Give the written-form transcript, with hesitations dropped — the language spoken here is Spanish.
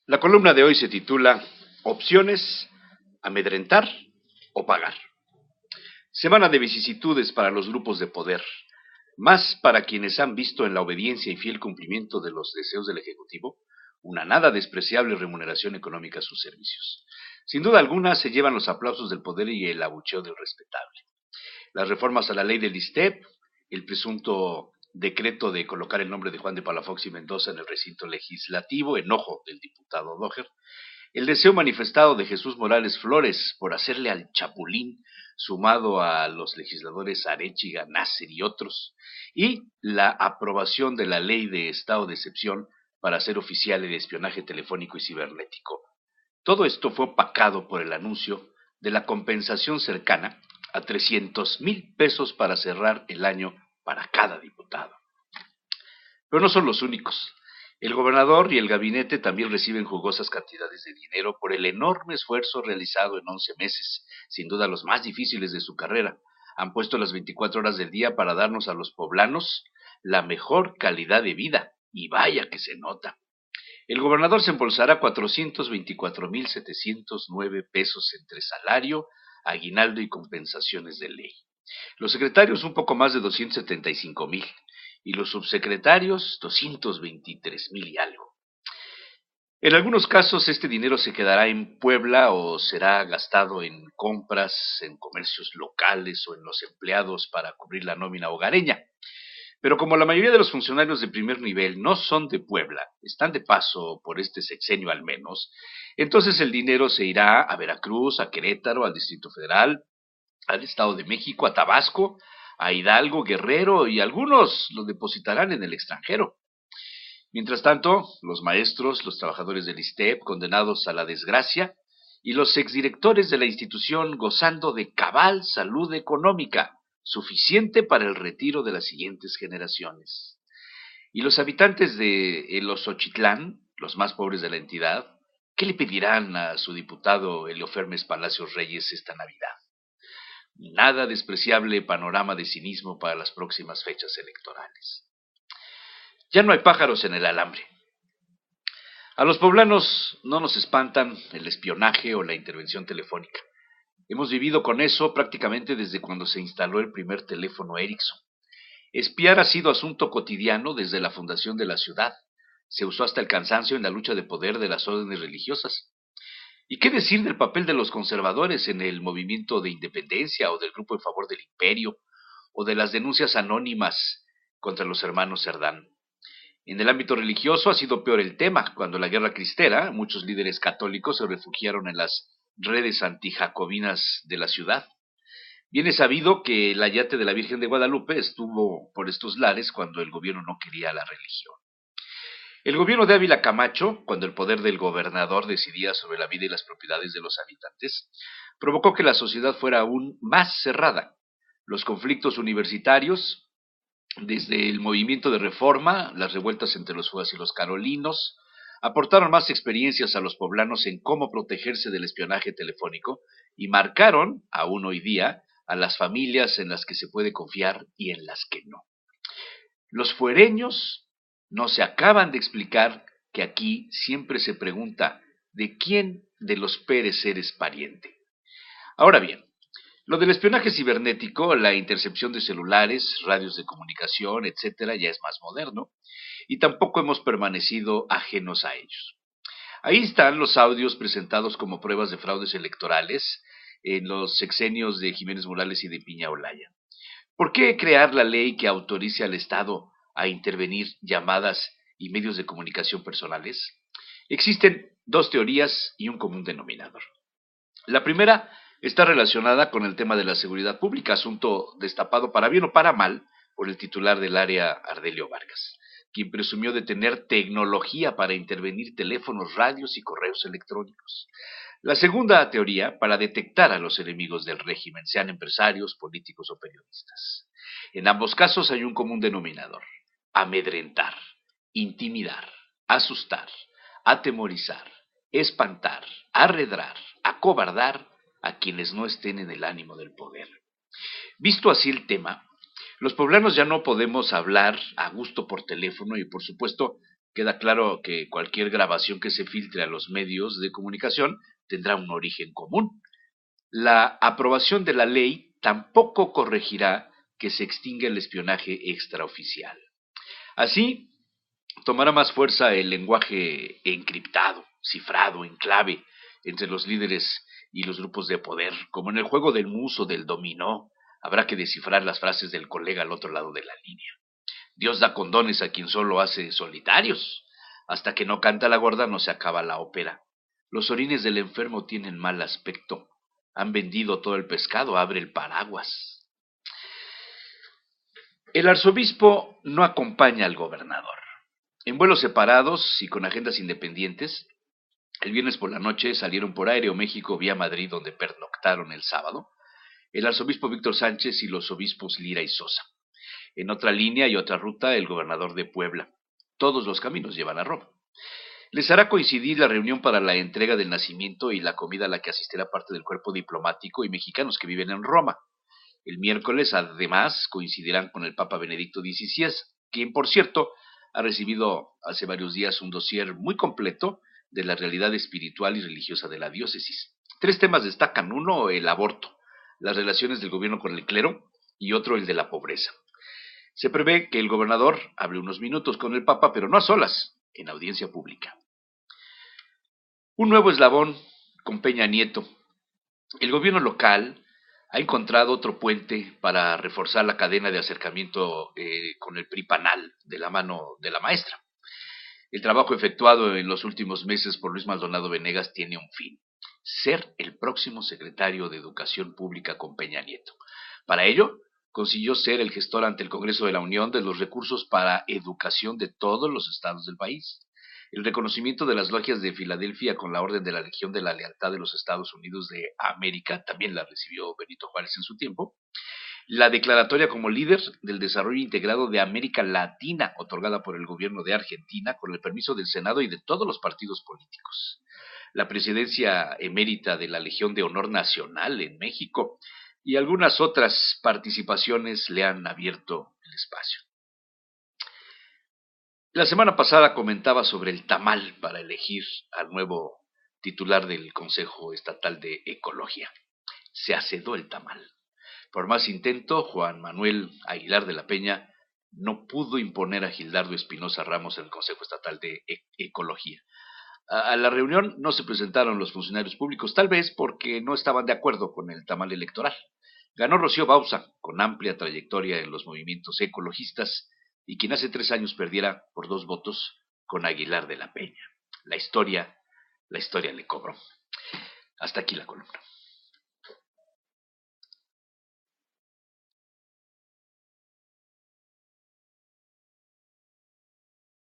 La columna de hoy se titula Opciones, amedrentar o pagar. Semana de vicisitudes para los grupos de poder, más para quienes han visto en la obediencia y fiel cumplimiento de los deseos del Ejecutivo una nada despreciable remuneración económica a sus servicios. Sin duda alguna se llevan los aplausos del poder y el abucheo del respetable. Las reformas a la ley del ISTEP, el presunto decreto de colocar el nombre de Juan de Palafox y Mendoza en el recinto legislativo, enojo del diputado Doher, el deseo manifestado de Jesús Morales Flores por hacerle al Chapulín, sumado a los legisladores Arechiga, Nasser y otros, y la aprobación de la ley de estado de excepción para hacer oficial el espionaje telefónico y cibernético. Todo esto fue opacado por el anuncio de la compensación cercana a 300,000 pesos para cerrar el año para cada diputado. Pero no son los únicos. El gobernador y el gabinete también reciben jugosas cantidades de dinero por el enorme esfuerzo realizado en 11 meses, sin duda los más difíciles de su carrera. Han puesto las 24 horas del día para darnos a los poblanos la mejor calidad de vida, y vaya que se nota. El gobernador se embolsará 424,709 pesos entre salario, aguinaldo y compensaciones de ley. Los secretarios un poco más de 275,000 y los subsecretarios 223,000 y algo. En algunos casos este dinero se quedará en Puebla o será gastado en compras, en comercios locales o en los empleados para cubrir la nómina hogareña. Pero como la mayoría de los funcionarios de primer nivel no son de Puebla, están de paso por este sexenio al menos, entonces el dinero se irá a Veracruz, a Querétaro, al Distrito Federal, al Estado de México, a Tabasco, a Hidalgo, Guerrero, y algunos lo depositarán en el extranjero. Mientras tanto, los maestros, los trabajadores del ISTEP, condenados a la desgracia, y los exdirectores de la institución gozando de cabal salud económica, suficiente para el retiro de las siguientes generaciones. Y los habitantes de El Osochitlán, los más pobres de la entidad, ¿qué le pedirán a su diputado Elio Fermes Palacios Reyes esta Navidad? Nada despreciable panorama de cinismo para las próximas fechas electorales. Ya no hay pájaros en el alambre. A los poblanos no nos espantan el espionaje o la intervención telefónica. Hemos vivido con eso prácticamente desde cuando se instaló el primer teléfono Ericsson. Espiar ha sido asunto cotidiano desde la fundación de la ciudad. Se usó hasta el cansancio en la lucha de poder de las órdenes religiosas. ¿Y qué decir del papel de los conservadores en el movimiento de independencia o del grupo en favor del imperio o de las denuncias anónimas contra los hermanos Cerdán? En el ámbito religioso ha sido peor el tema. Cuando la guerra cristera, muchos líderes católicos se refugiaron en las redes antijacobinas de la ciudad. Bien es sabido que el ayate de la Virgen de Guadalupe estuvo por estos lares cuando el gobierno no quería la religión. El gobierno de Ávila Camacho, cuando el poder del gobernador decidía sobre la vida y las propiedades de los habitantes, provocó que la sociedad fuera aún más cerrada. Los conflictos universitarios, desde el movimiento de reforma, las revueltas entre los fugas y los carolinos, aportaron más experiencias a los poblanos en cómo protegerse del espionaje telefónico y marcaron, aún hoy día, a las familias en las que se puede confiar y en las que no. Los fuereños no se acaban de explicar que aquí siempre se pregunta ¿de quién de los Pérez eres pariente? Ahora bien, lo del espionaje cibernético, la intercepción de celulares, radios de comunicación, etcétera, ya es más moderno, y tampoco hemos permanecido ajenos a ellos. Ahí están los audios presentados como pruebas de fraudes electorales en los sexenios de Jiménez Morales y de Piña Olaya. ¿Por qué crear la ley que autorice al Estado a intervenir llamadas y medios de comunicación personales? Existen dos teorías y un común denominador. La primera está relacionada con el tema de la seguridad pública, asunto destapado para bien o para mal por el titular del área, Ardelio Vargas, quien presumió de tener tecnología para intervenir teléfonos, radios y correos electrónicos. La segunda teoría, para detectar a los enemigos del régimen, sean empresarios, políticos o periodistas. En ambos casos hay un común denominador: amedrentar, intimidar, asustar, atemorizar, espantar, arredrar, acobardar a quienes no estén en el ánimo del poder. Visto así el tema, los poblanos ya no podemos hablar a gusto por teléfono y por supuesto Queda claro que cualquier grabación que se filtre a los medios de comunicación tendrá un origen común. La aprobación de la ley tampoco corregirá que se extinga el espionaje extraoficial. Así, tomará más fuerza el lenguaje encriptado, cifrado, en clave, entre los líderes y los grupos de poder, como en el juego del mus o del dominó. Habrá que descifrar las frases del colega al otro lado de la línea. Dios da condones a quien solo hace solitarios. Hasta que no canta la gorda no se acaba la ópera. Los orines del enfermo tienen mal aspecto. Han vendido todo el pescado, abre el paraguas. El arzobispo no acompaña al gobernador. En vuelos separados y con agendas independientes, el viernes por la noche salieron por Aeroméxico vía Madrid, donde pernoctaron el sábado el arzobispo Víctor Sánchez y los obispos Lira y Sosa. En otra línea y otra ruta, el gobernador de Puebla. Todos los caminos llevan a Roma. Les hará coincidir la reunión para la entrega del nacimiento y la comida a la que asistirá parte del cuerpo diplomático y mexicanos que viven en Roma. El miércoles, además, coincidirán con el Papa Benedicto XVI, quien, por cierto, ha recibido hace varios días un dossier muy completo de la realidad espiritual y religiosa de la diócesis. 3 temas destacan: uno, el aborto, las relaciones del gobierno con el clero, y otro, el de la pobreza. Se prevé que el gobernador hable unos minutos con el Papa, pero no a solas, en audiencia pública. Un nuevo eslabón con Peña Nieto. El gobierno local ha encontrado otro puente para reforzar la cadena de acercamiento con el PRI panal de la mano de la maestra. El trabajo efectuado en los últimos meses por Luis Maldonado Venegas tiene un fin: ser el próximo secretario de Educación Pública con Peña Nieto. Para ello, consiguió ser el gestor ante el Congreso de la Unión de los recursos para educación de todos los estados del país. El reconocimiento de las logias de Filadelfia con la Orden de la Legión de la Lealtad de los Estados Unidos de América, también la recibió Benito Juárez en su tiempo. La declaratoria como líder del desarrollo integrado de América Latina, otorgada por el gobierno de Argentina, con el permiso del Senado y de todos los partidos políticos. La presidencia emérita de la Legión de Honor Nacional en México y algunas otras participaciones le han abierto el espacio. La semana pasada comentaba sobre el tamal para elegir al nuevo titular del Consejo Estatal de Ecología. Se acedó el tamal. Por más intento, Juan Manuel Aguilar de la Peña no pudo imponer a Gildardo Espinosa Ramos en el Consejo Estatal de Ecología. A la reunión no se presentaron los funcionarios públicos, tal vez porque no estaban de acuerdo con el tamal electoral. Ganó Rocío Bauza, con amplia trayectoria en los movimientos ecologistas, y quien hace 3 años perdiera por 2 votos con Aguilar de la Peña. La historia le cobró. Hasta aquí la columna.